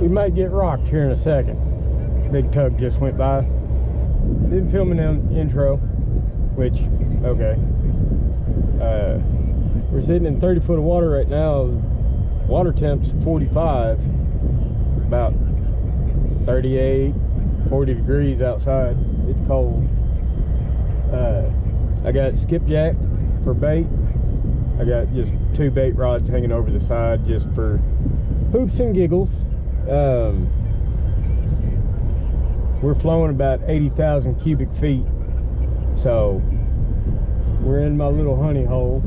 We might get rocked here in a second. Big tug just went by. Didn't film an intro, which, okay. We're sitting in 30 foot of water right now. Water temp's 45, about 38, 40 degrees outside. It's cold. I got skipjack for bait. I got just 2 bait rods hanging over the side just for poops and giggles. We're flowing about 80,000 cubic feet. So we're in my little honey hole,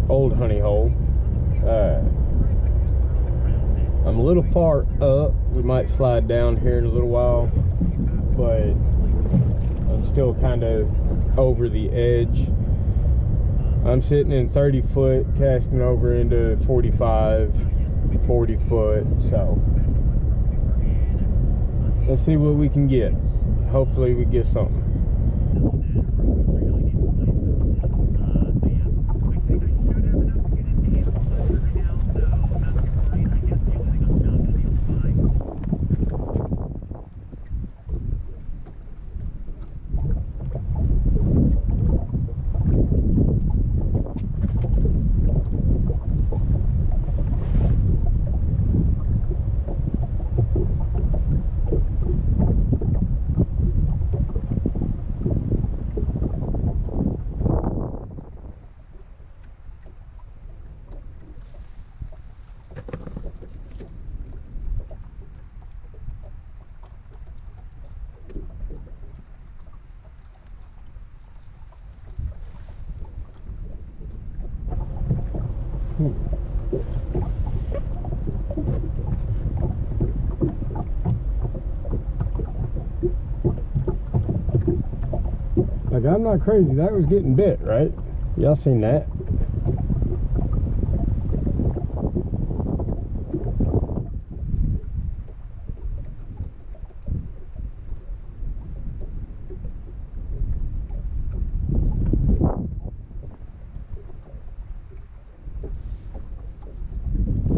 old honey hole. I'm a little far up. We might slide down here in a little while, but I'm still kind of over the edge. I'm sitting in 30 foot, casting over into 45, 40 foot. So let's see what we can get. Hopefully we get something. Like, I'm not crazy. That was getting bit, right? Y'all seen that?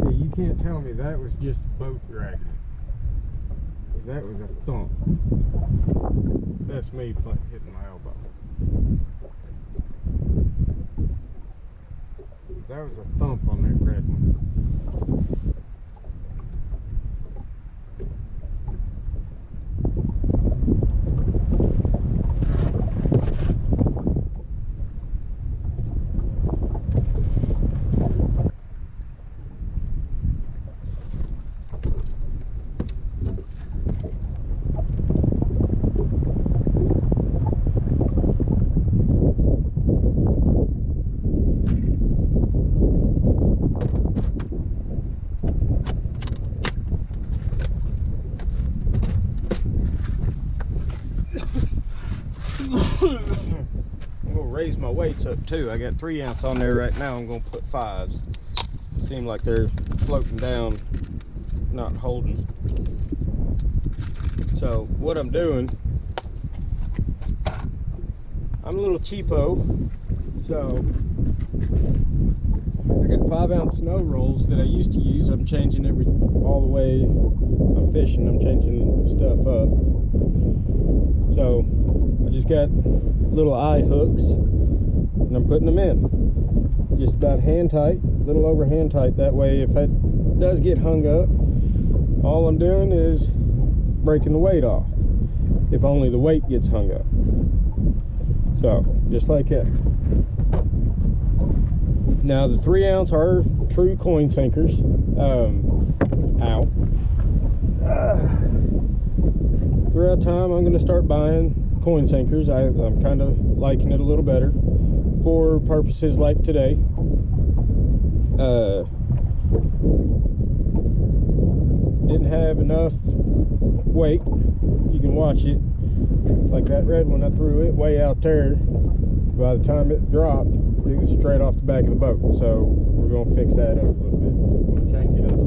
See, you can't tell me that was just a boat dragging. That was a thump. That's me hitting my elbow. That was a thump on that red one. I'm gonna raise my weights up too. I got 3 ounce on there right now. I'm gonna put 5s. Seem like they're floating down, not holding. So what I'm doing, I'm a little cheapo, so I got 5 ounce snow rolls that I used to use. I'm changing all the way I'm fishing. I'm changing stuff up. So I just got little eye hooks and I'm putting them in. Just about hand tight, a little over hand tight. That way if it does get hung up, all I'm doing is breaking the weight off. If only the weight gets hung up. So, just like that. Now the 3 ounce are true coin sinkers. Throughout time I'm going to start buying coin sinkers. I'm kind of liking it a little better for purposes like today. Didn't have enough weight. You can watch it. Like that red one, I threw it way out there. By the time it dropped, it was straight off the back of the boat. So we're going to fix that up a little bit. We'll change it up.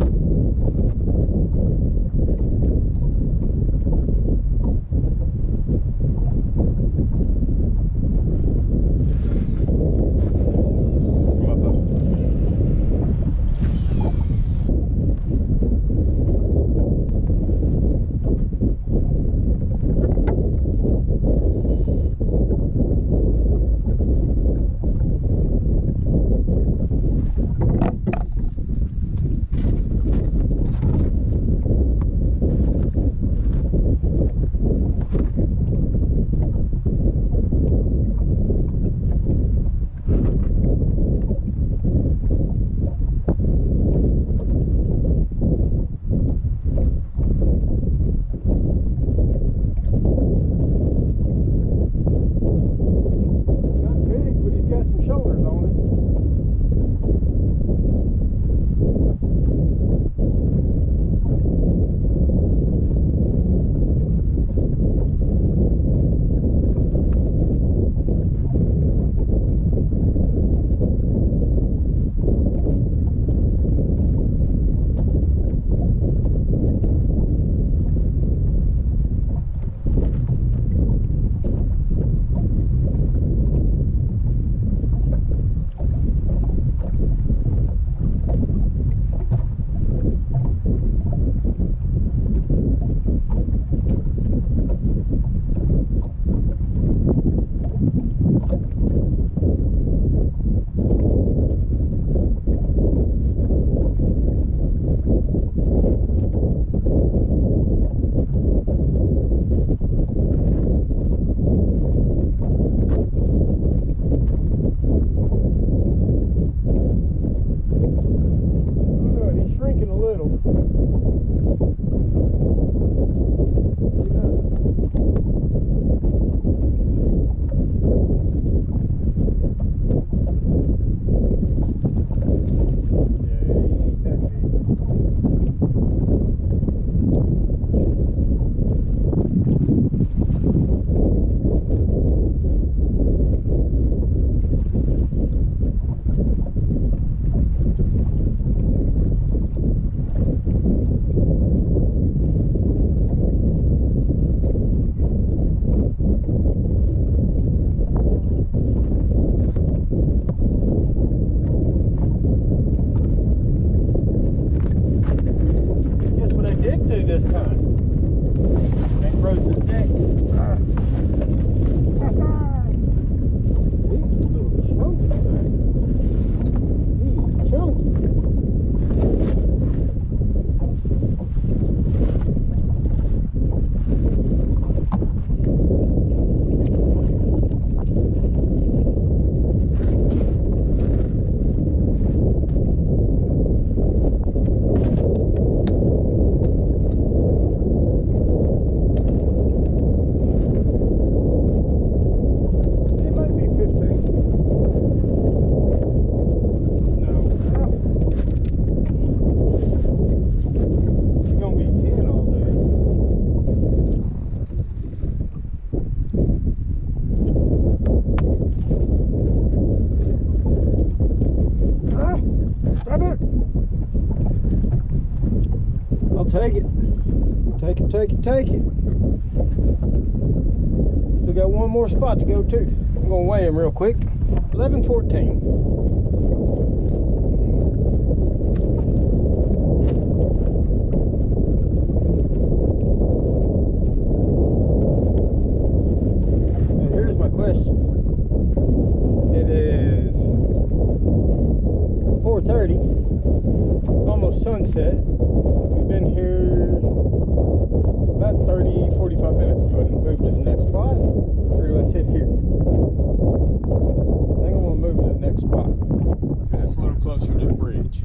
Stop it. I'll take it. Take it, take it, take it. Still got one more spot to go to. I'm gonna weigh him real quick. 11:14. And here's my question. It is 4:30. It's almost sunset. We've been here about 30-45 minutes. Go ahead and move to the next spot, or do I sit here? I think I'm gonna move to the next spot because it's a little closer to the bridge,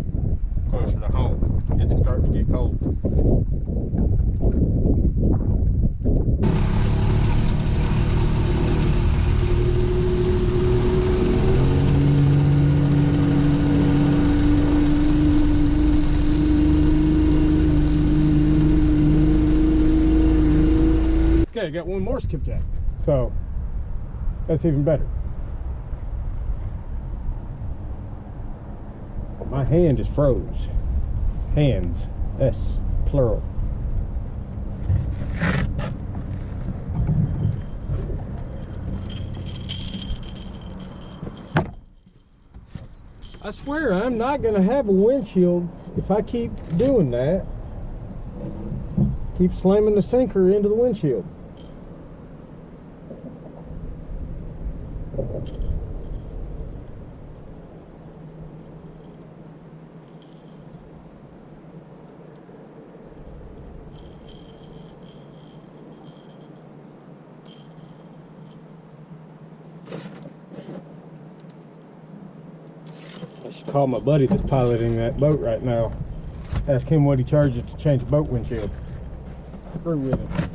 closer to home. It's starting to get cold. Okay, I got one more skipjack, so that's even better. My hand just froze. Hands, S, plural. I swear I'm not gonna have a windshield if I keep doing that. Keep slamming the sinker into the windshield. I should call my buddy that's piloting that boat right now. Ask him what he charges to change a boat windshield. Through with it.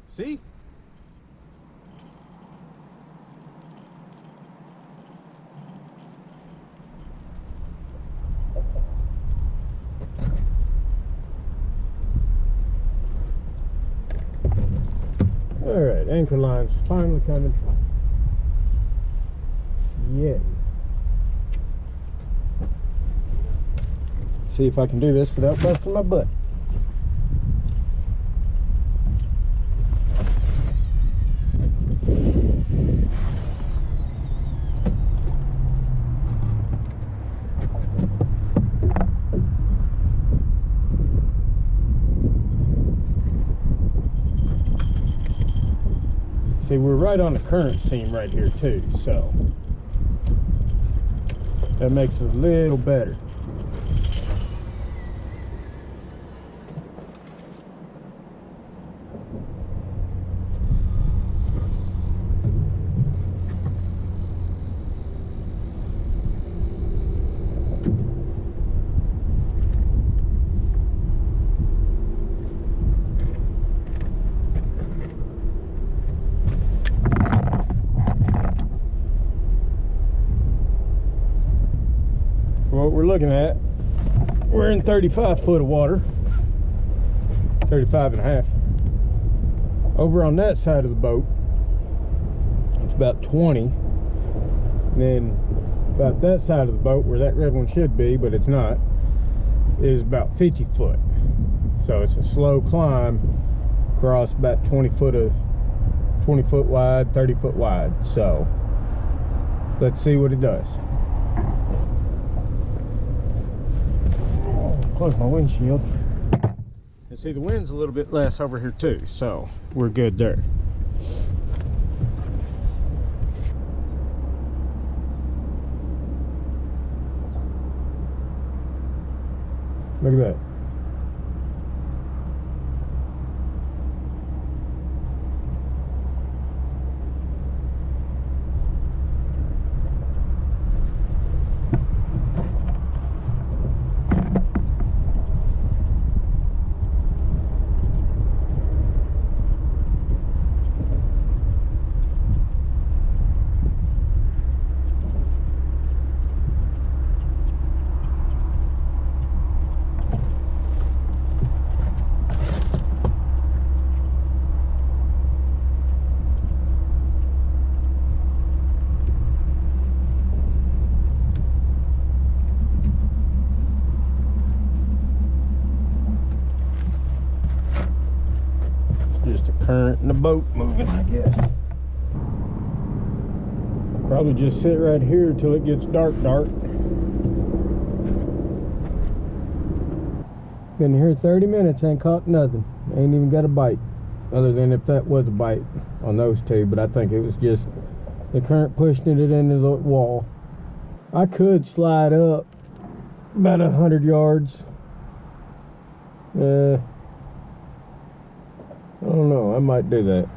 See? All right, anchor line's finally coming. Yeah. See if I can do this without busting my butt. See, we're right on the current seam right here too, so that makes it a little better. What we're looking at, we're in 35 foot of water, 35 and a half. Over on that side of the boat, it's about 20. And then about that side of the boat, where that red one should be, but it's not, is about 50 foot. So it's a slow climb across about 20 foot wide, 30 foot wide. So let's see what it does. Close my windshield. And see, the wind's a little bit less over here too, so we're good there. Look at that. Just the current and the boat moving, I guess. Probably just sit right here till it gets dark. Been here 30 minutes, ain't caught nothing. Ain't even got a bite. Other than if that was a bite on those two, but I think it was just the current pushing it into the wall. I could slide up about 100 yards. I don't know, I might do that.